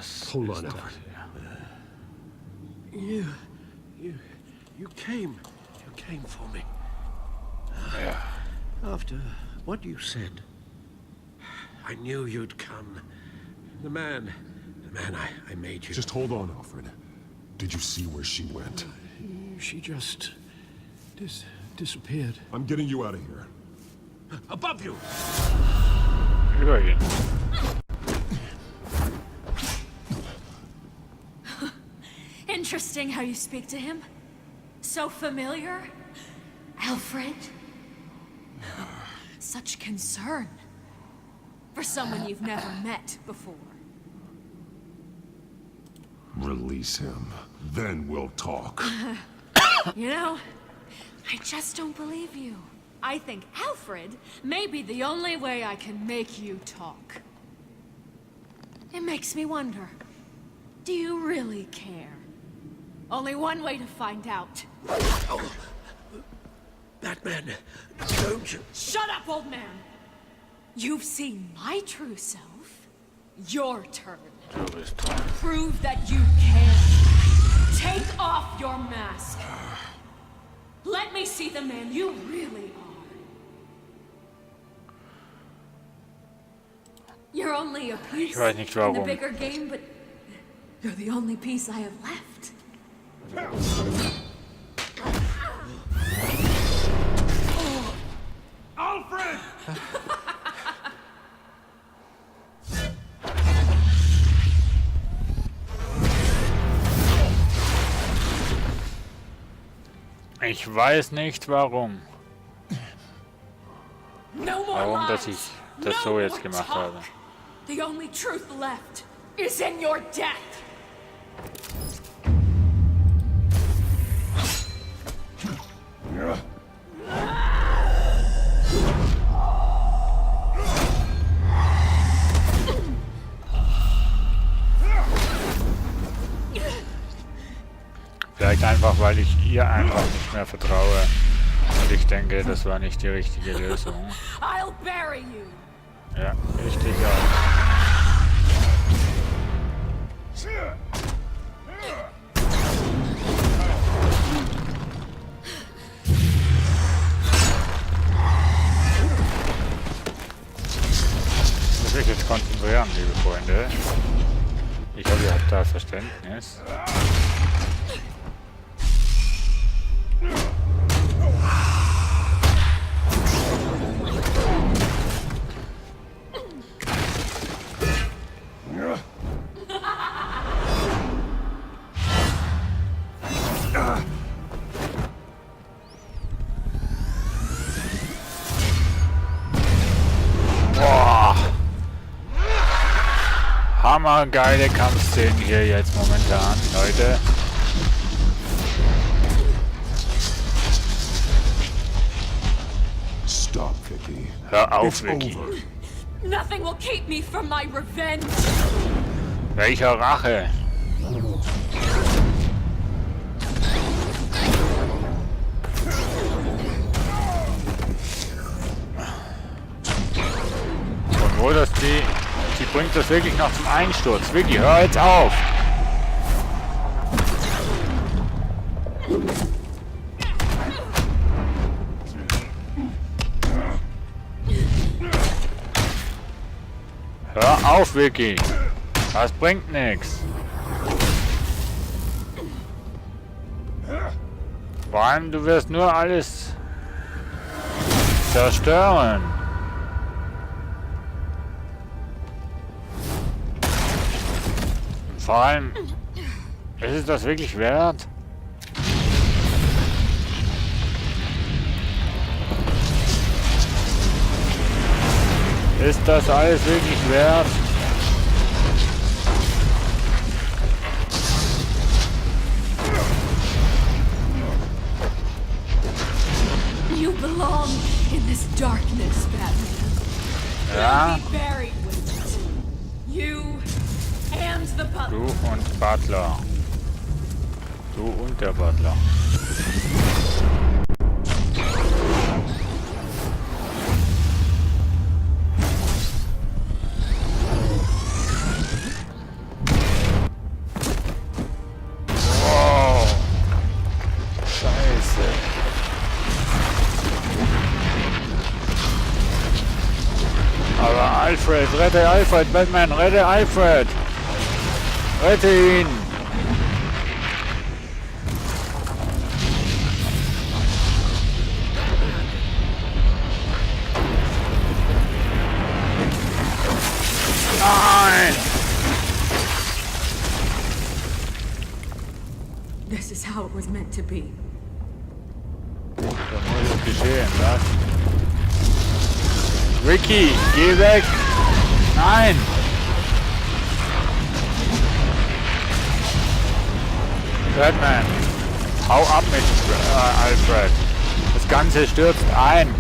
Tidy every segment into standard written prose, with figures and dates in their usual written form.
Was Hold ist on, das Alfred. hier? You came for me. Ja. After what you said, I knew you'd come. The man I made you. Just hold on, Alfred. Did you see where she went? She just disappeared. I'm getting you out of here. Above you! Über ihn. Interesting how you speak to him. So familiar. Alfred. Such concern. For someone you've never met before. Release him. Then we'll talk. You know, I just don't believe you. I think Alfred may be the only way I can make you talk. It makes me wonder, do you really care? Only one way to find out. Oh, Batman, don't you... Shut up, old man! You've seen my true self. Your turn. Du bist. Prove that you can. Take off your mask. Let me see the man you really are. You're only a piece Ich weiß nicht in the warum. bigger game, but you're the only piece I have left. Alfred! Ich weiß nicht warum. No more Warum, dass lies. ich das No so jetzt more gemacht talk. habe. The only truth left is in your death. Vielleicht einfach, weil ich ihr einfach nicht mehr vertraue. Und ich denke, das war nicht die richtige Lösung. I'll bury you. Ja, richtig auch. Ich muss mich jetzt konzentrieren, liebe Freunde. Ich hoffe, ihr habt da Verständnis. Hammergeile Kampfszenen hier jetzt momentan, Leute. Stop, Vicky. Hör auf, It's Vicky. over. Nothing will keep me from my revenge. Welcher Rache? Und wo das die bringt das wirklich noch zum Einsturz. Vicky, hör jetzt auf! Hör auf, Vicky! Das bringt nichts. Vor allem, du wirst nur alles zerstören. Und vor allem, ist es das wirklich wert? Ist das alles wirklich wert? You belong in this darkness, Batman. Ja. You'll be buried with it. You and the Du butler. und Butler. Du und der Butler. Alfred, rette Alfred, Batman, rette Alfred! Rette ihn! Nein! This is how it was meant to be. Da muss es geschehen, was? Ricky, geh weg! Nein! Batman, hau ab mit Alfred. Das Ganze stürzt ein.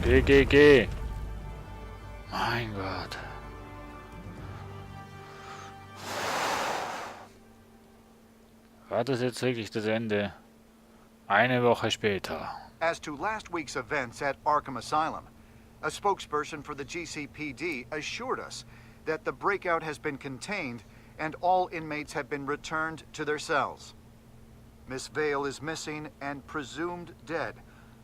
Geh. Mein Gott. War das jetzt wirklich das Ende? Eine Woche später. As to last week's events at Arkham Asylum, a spokesperson for the GCPD assured us that the breakout has been contained and all inmates have been returned to their cells. Miss Vale is missing and presumed dead,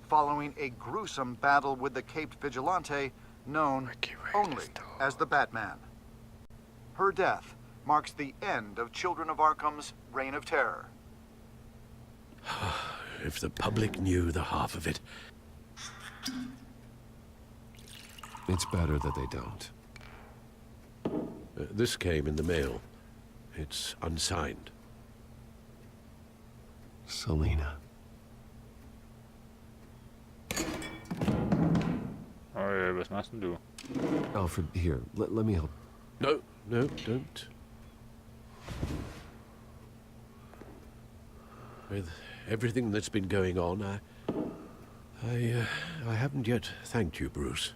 following a gruesome battle with the caped vigilante known only as the Batman. Her death marks the end of Children of Arkham's reign of terror. If the public knew the half of it. It's better that they don't. This came in the mail. It's unsigned. Selena. Oh ja, was machst denn du? Alfred, here, let me help. No, don't. With everything that's been going on, I haven't yet thanked you, Bruce.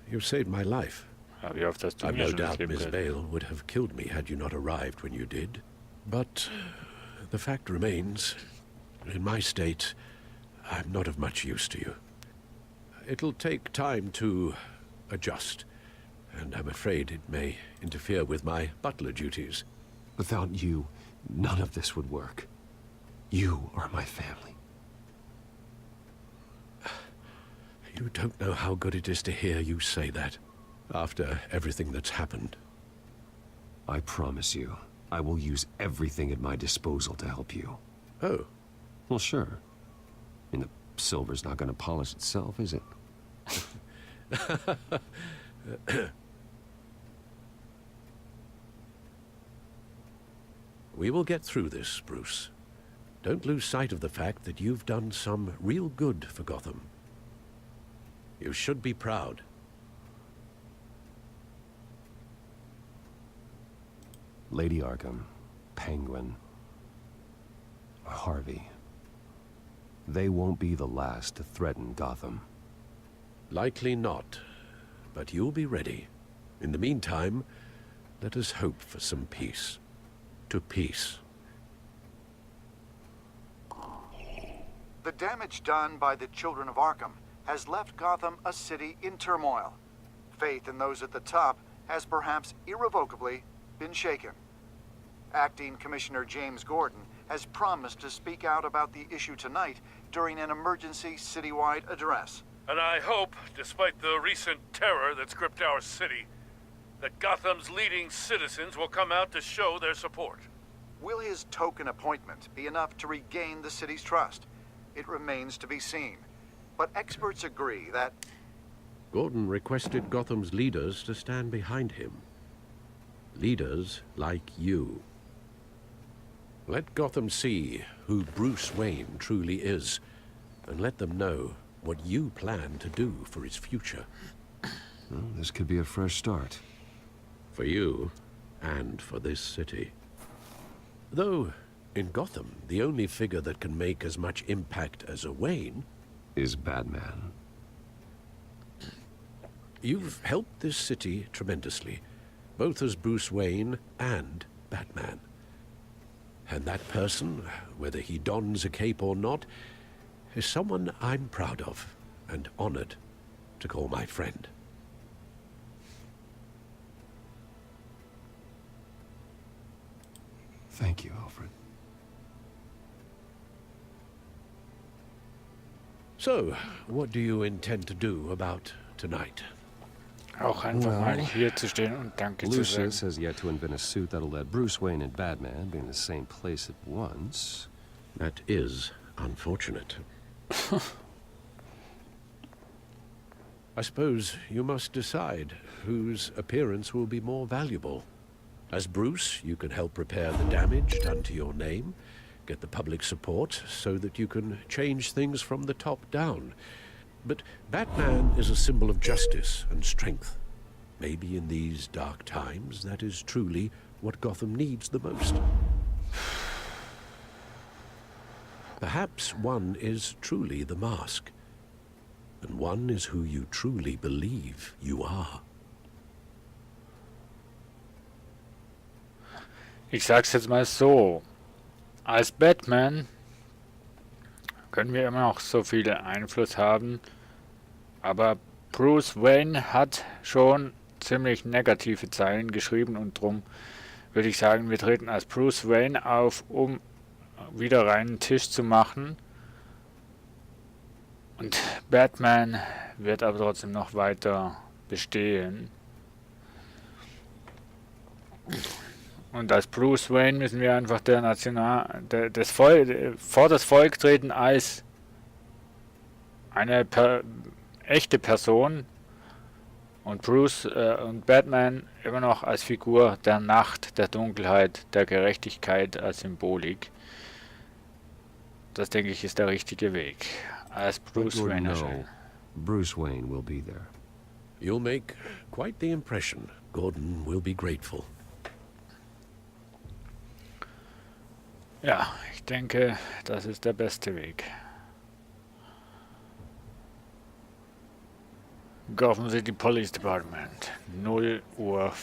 You've saved my life. Ja, wie oft hast du I've mir no schon das doubt Leben Miss gerettet? Vale would have killed me had you not arrived when you did. But the fact remains, in my state, I'm not of much use to you. It'll take time to adjust, and I'm afraid it may interfere with my butler duties. Without you, none of this would work. You are my family. You don't know how good it is to hear you say that, after everything that's happened. I promise you, I will use everything at my disposal to help you. Oh, Well, sure. I mean, the silver's not going to polish itself, is it? we will get through this, Bruce. Don't lose sight of the fact that you've done some real good for Gotham. You should be proud. Lady Arkham, Penguin, Harvey. They won't be the last to threaten Gotham. Likely not, but you'll be ready. In the meantime, let us hope for some peace. To peace. The damage done by the Children of Arkham has left Gotham a city in turmoil. Faith in those at the top has perhaps irrevocably been shaken. Acting Commissioner James Gordon has promised to speak out about the issue tonight during an emergency citywide address. And I hope, despite the recent terror that's gripped our city, that Gotham's leading citizens will come out to show their support. Will his token appointment be enough to regain the city's trust? It remains to be seen. But experts agree that Gordon requested Gotham's leaders to stand behind him. Leaders like you. Let Gotham see who Bruce Wayne truly is, and let them know what you plan to do for its future. Well, this could be a fresh start. For you, and for this city. Though, in Gotham, the only figure that can make as much impact as a Wayne Is Batman. You've helped this city tremendously, both as Bruce Wayne and Batman. And that person, whether he dons a cape or not, is someone I'm proud of and honored to call my friend. Thank you, Alfred. So, what do you intend to do about tonight? Auch einfach mal hier zu stehen und Danke zu sagen. Lucius has yet to invent a suit that'll let Bruce Wayne and Batman be in the same place at once. That is unfortunate. I suppose you must decide whose appearance will be more valuable. As Bruce, you can help repair the damage done to your name, get the public support so that you can change things from the top down. But Batman is a symbol of justice and strength. Maybe in these dark times, that is truly what Gotham needs the most. Perhaps one is truly the mask, and one is who you truly believe you are. Ich sag's jetzt mal so. Als Batman können wir immer noch so viel Einfluss haben, aber Bruce Wayne hat schon ziemlich negative Zeilen geschrieben und drum würde ich sagen, wir treten als Bruce Wayne auf, um wieder reinen Tisch zu machen. Und Batman wird aber trotzdem noch weiter bestehen. Und als Bruce Wayne müssen wir einfach vor das Volk treten als eine echte Person und Bruce und Batman immer noch als Figur der Nacht, der Dunkelheit, der Gerechtigkeit als Symbolik. Das denke ich ist der richtige Weg. Als Bruce Wayne erscheinen. Bruce Wayne will be there. You'll make quite the impression. Gordon will be grateful. Ja, ich denke, das ist der beste Weg. Gotham City Police Department, 0:05 Uhr.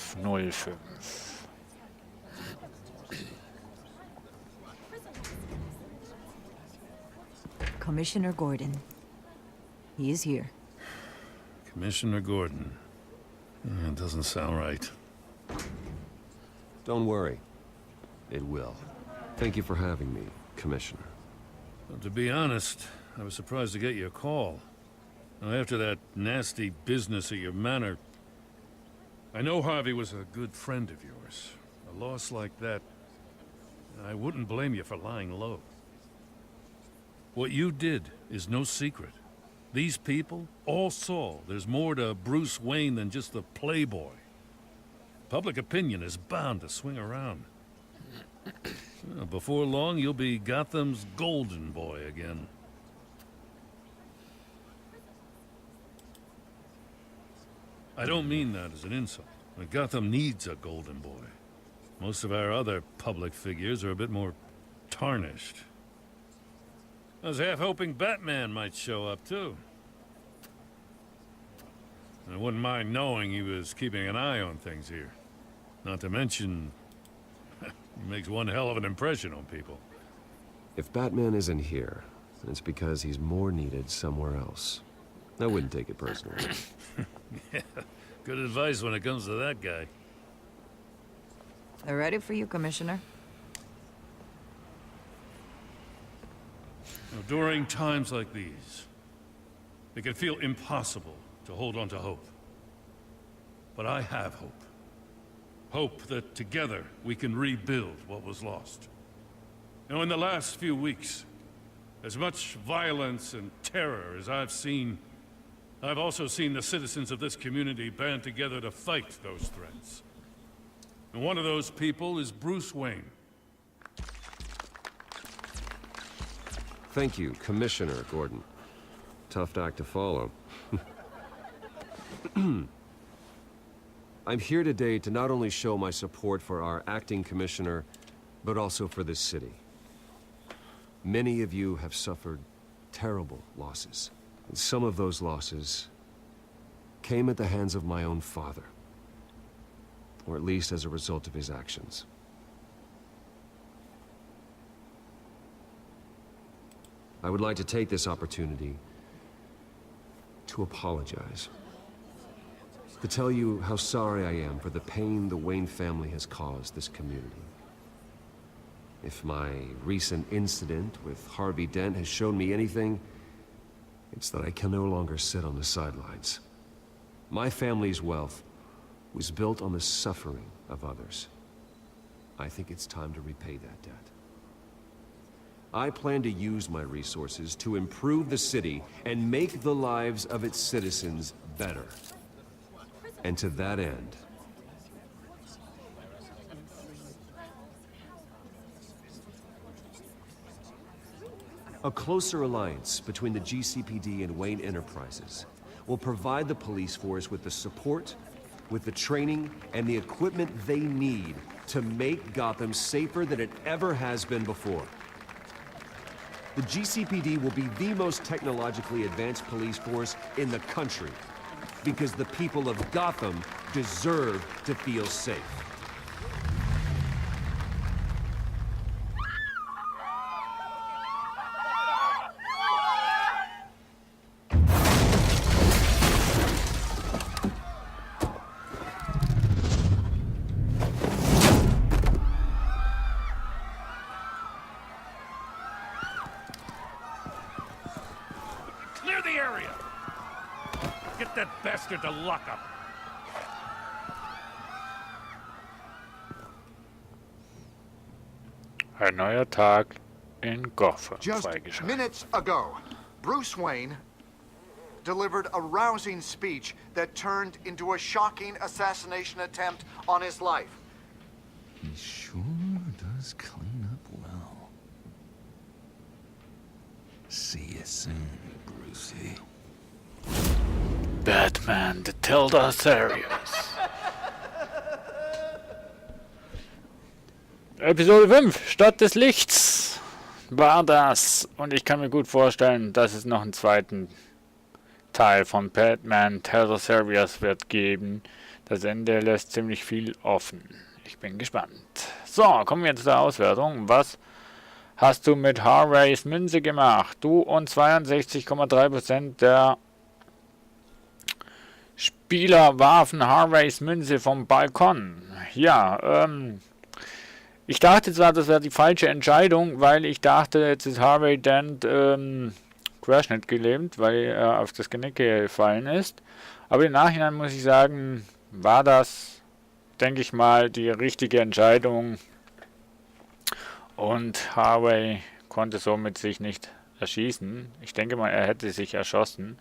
Commissioner Gordon. He is here. Commissioner Gordon. That doesn't sound right. Don't worry. It will. Thank you for having me, Commissioner. Well, to be honest, I was surprised to get your call. Now, after that nasty business at your manor, I know Harvey was a good friend of yours. A loss like that, I wouldn't blame you for lying low. What you did is no secret. These people all saw there's more to Bruce Wayne than just the playboy. Public opinion is bound to swing around. Before long, you'll be Gotham's golden boy again. I don't mean that as an insult. Gotham needs a golden boy. Most of our other public figures are a bit more tarnished. I was half hoping Batman might show up, too. I wouldn't mind knowing he was keeping an eye on things here. Not to mention, he makes one hell of an impression on people. If Batman isn't here, it's because he's more needed somewhere else. I wouldn't take it personally. Yeah, good advice when it comes to that guy. They're ready for you, Commissioner. During times like these, it can feel impossible to hold on to hope. But I have hope. Hope that together we can rebuild what was lost. Now, in the last few weeks, as much violence and terror as I've seen, I've also seen the citizens of this community band together to fight those threats. And one of those people is Bruce Wayne. Thank you, Commissioner Gordon. Tough act to follow. I'm here today to not only show my support for our acting commissioner, but also for this city. Many of you have suffered terrible losses. And some of those losses came at the hands of my own father. Or at least as a result of his actions. I would like to take this opportunity to apologize. To tell you how sorry I am for the pain the Wayne family has caused this community. If my recent incident with Harvey Dent has shown me anything, It's that I can no longer sit on the sidelines. My family's wealth was built on the suffering of others. I think it's time to repay that debt. I plan to use my resources to improve the city and make the lives of its citizens better. And to that end, a closer alliance between the GCPD and Wayne Enterprises will provide the police force with the support, with the training, and the equipment they need to make Gotham safer than it ever has been before. The GCPD will be the most technologically advanced police force in the country, because the people of Gotham deserve to feel safe. Clear the area! Get that bastard to lock up! Ein neuer Tag in Gotham Just freigeschaltet. minutes ago, Bruce Wayne delivered a rousing speech that turned into a shocking assassination attempt on his life. He sure does clean up well. See you soon, Brucey. Batman, the Telltale Series. Episode 5, Stadt des Lichts, war das. Und ich kann mir gut vorstellen, dass es noch einen zweiten Teil von Batman Telltale Series wird geben. Das Ende lässt ziemlich viel offen. Ich bin gespannt. So, kommen wir zu der Auswertung. Was hast du mit Harveys Münze gemacht? Du und 62,3% der Spieler warfen Harveys Münze vom Balkon. Ja, ich dachte zwar, das wäre die falsche Entscheidung, weil ich dachte, jetzt ist Harvey Dent Querschnitt gelähmt, weil er auf das Genick gefallen ist. Aber im Nachhinein muss ich sagen, war das, denke ich mal, die richtige Entscheidung. Und Harvey konnte somit sich nicht erschießen. Ich denke mal, er hätte sich erschossen.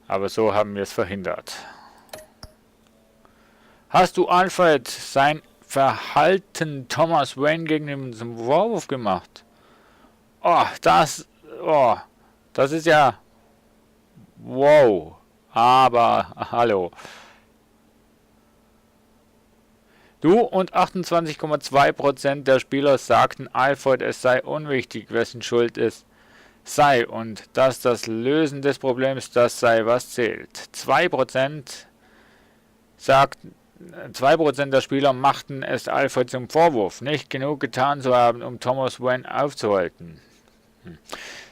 Aber so haben wir es verhindert. Hast du Alfred sein Verhalten Thomas Wayne gegenüber zum Vorwurf gemacht? Oh, das ist ja, wow, aber, hallo. Du und 28,2% der Spieler sagten Alfred, es sei unwichtig, wessen Schuld es sei und dass das Lösen des Problems das sei, was zählt. 2% der Spieler machten es Alfred zum Vorwurf, nicht genug getan zu haben, um Thomas Wayne aufzuhalten.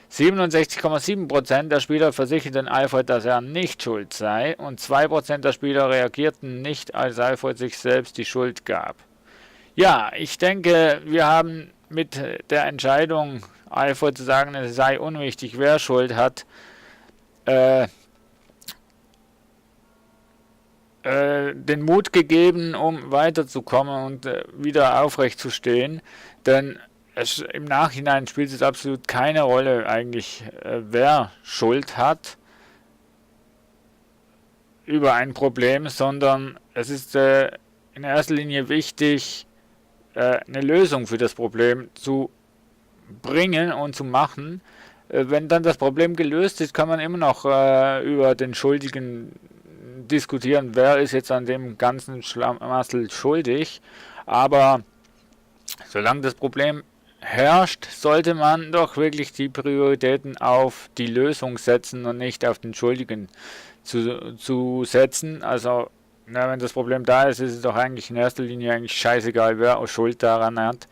67,7% der Spieler versicherten Alfred, dass er nicht schuld sei und 2% der Spieler reagierten nicht, als Alfred sich selbst die Schuld gab. Ja, ich denke, wir haben mit der Entscheidung, Alfred zu sagen, es sei unwichtig, wer Schuld hat, den Mut gegeben, um weiterzukommen und wieder aufrecht zu stehen, denn im Nachhinein spielt es absolut keine Rolle eigentlich, wer Schuld hat über ein Problem, sondern es ist in erster Linie wichtig, eine Lösung für das Problem zu bringen und zu machen. Wenn dann das Problem gelöst ist, kann man immer noch über den Schuldigen diskutieren, wer ist jetzt an dem ganzen Schlamassel schuldig, aber solange das Problem herrscht, sollte man doch wirklich die Prioritäten auf die Lösung setzen und nicht auf den Schuldigen zu setzen. Also, wenn das Problem da ist, ist es doch eigentlich in erster Linie eigentlich scheißegal, wer auch Schuld daran hat.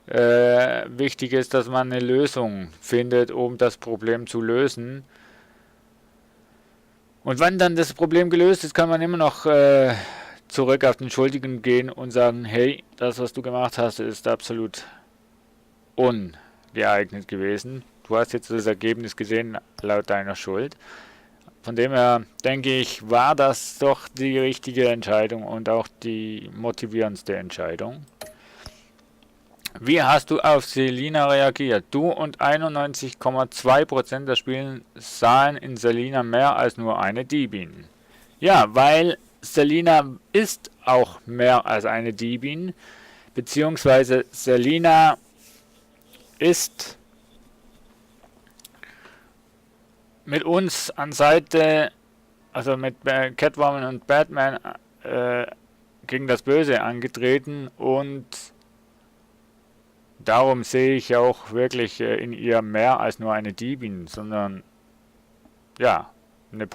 Wichtig ist, dass man eine Lösung findet, um das Problem zu lösen. Und wenn dann das Problem gelöst ist, kann man immer noch zurück auf den Schuldigen gehen und sagen, hey, das, was du gemacht hast, ist absolut ungeeignet gewesen. Du hast jetzt das Ergebnis gesehen, laut deiner Schuld. Von dem her, denke ich, war das doch die richtige Entscheidung und auch die motivierendste Entscheidung. Wie hast du auf Selina reagiert? Du und 91,2% der Spieler sahen in Selina mehr als nur eine Diebin. Ja, weil Selina ist auch mehr als eine Diebin, beziehungsweise Selina ist mit uns an Seite, also mit Catwoman und Batman gegen das Böse angetreten und darum sehe ich auch wirklich in ihr mehr als nur eine Diebin, sondern ja, eine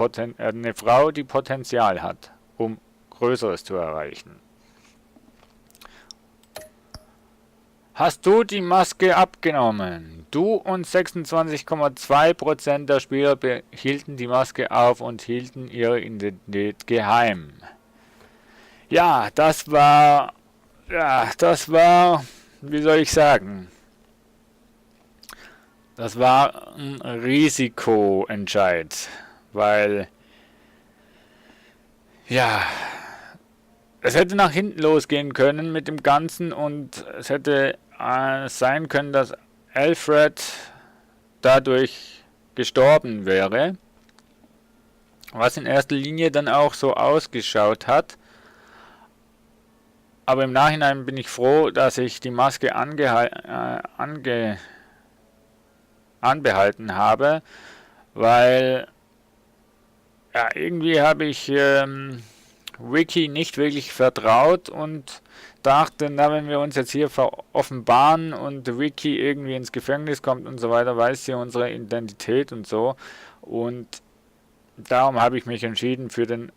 Frau, die Potenzial hat, um Größeres zu erreichen. Hast du die Maske abgenommen? Du und 26,2% der Spieler behielten die Maske auf und hielten ihre Identität geheim. Ja, das war, wie soll ich sagen? Das war ein Risikoentscheid, weil, ja, es hätte nach hinten losgehen können mit dem Ganzen und es hätte sein können, dass Alfred dadurch gestorben wäre, was in erster Linie dann auch so ausgeschaut hat. Aber im Nachhinein bin ich froh, dass ich die Maske anbehalten habe, weil ja, irgendwie habe ich Wiki nicht wirklich vertraut und dachte, na, wenn wir uns jetzt hier offenbaren und Wiki irgendwie ins Gefängnis kommt und so weiter, weiß sie unsere Identität und so. Und darum habe ich mich entschieden für den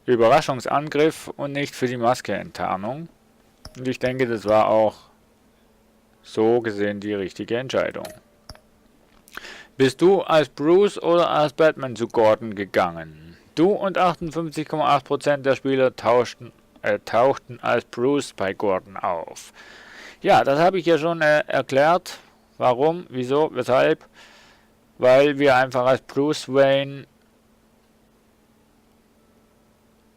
Überraschungsangriff und nicht für die Maskeenttarnung. Und ich denke, das war auch so gesehen die richtige Entscheidung. Bist du als Bruce oder als Batman zu Gordon gegangen? Du und 58,8% der Spieler tauchten als Bruce bei Gordon auf. Ja, das habe ich ja schon erklärt. Warum, wieso, weshalb? Weil wir einfach als Bruce Wayne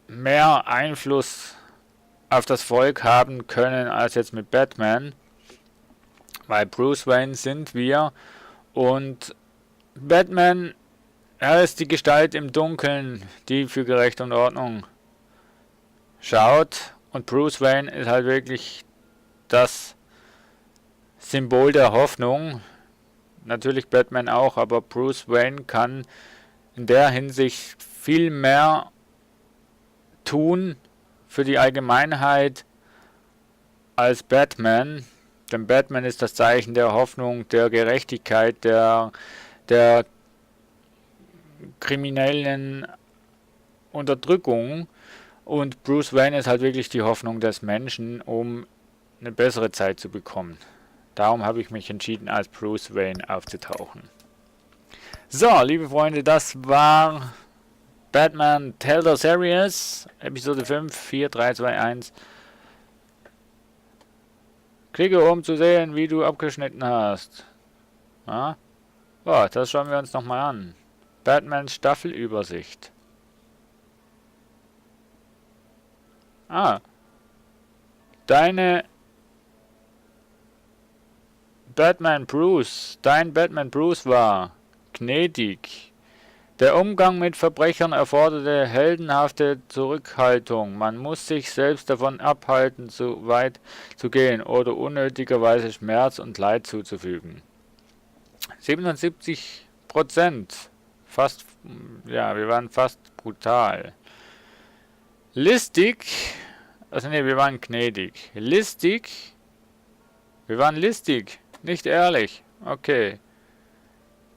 mehr Einfluss auf das Volk haben können als jetzt mit Batman. Weil Bruce Wayne sind wir und Batman, er ist die Gestalt im Dunkeln, die für Gerecht und Ordnung schaut. Und Bruce Wayne ist halt wirklich das Symbol der Hoffnung. Natürlich Batman auch, aber Bruce Wayne kann in der Hinsicht viel mehr tun für die Allgemeinheit als Batman. Denn Batman ist das Zeichen der Hoffnung, der Gerechtigkeit, der kriminellen Unterdrückung und Bruce Wayne ist halt wirklich die Hoffnung des Menschen, um eine bessere Zeit zu bekommen. Darum habe ich mich entschieden, als Bruce Wayne aufzutauchen. So, liebe Freunde, das war Batman Telltale Series, Episode 5, 4, 3, 2, 1. Klicke, um zu sehen, wie du abgeschnitten hast. Ja? Oh, das schauen wir uns nochmal an. Batman Staffelübersicht. Dein Batman Bruce war gnädig. Der Umgang mit Verbrechern erforderte heldenhafte Zurückhaltung. Man muss sich selbst davon abhalten, zu weit zu gehen oder unnötigerweise Schmerz und Leid zuzufügen. 77%. Fast, ja, wir waren fast brutal. Listig, also ne, wir waren gnädig. Listig, wir waren listig, nicht ehrlich. Okay.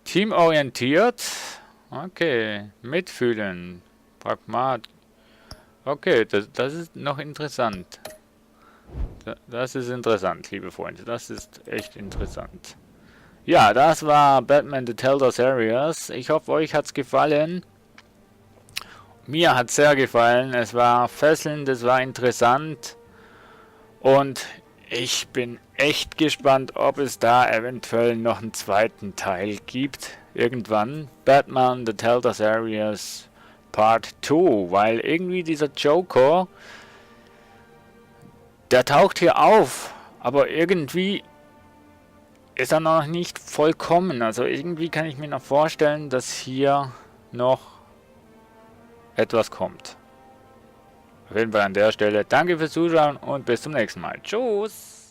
Teamorientiert. Okay, mitfühlen, Pragmat. Okay, das ist noch interessant. Das ist interessant, liebe Freunde. Das ist echt interessant. Ja, das war Batman The Telltale Series. Ich hoffe, euch hat's gefallen. Mir hat's sehr gefallen. Es war fesselnd, es war interessant. Und Ich bin echt gespannt, ob es da eventuell noch einen zweiten Teil gibt. Irgendwann. Batman, The Telltale Series Part 2. Weil irgendwie dieser Joker, der taucht hier auf. Aber irgendwie ist er noch nicht vollkommen. Also irgendwie kann ich mir noch vorstellen, dass hier noch etwas kommt. Auf jeden Fall an der Stelle danke fürs Zuschauen und bis zum nächsten Mal. Tschüss!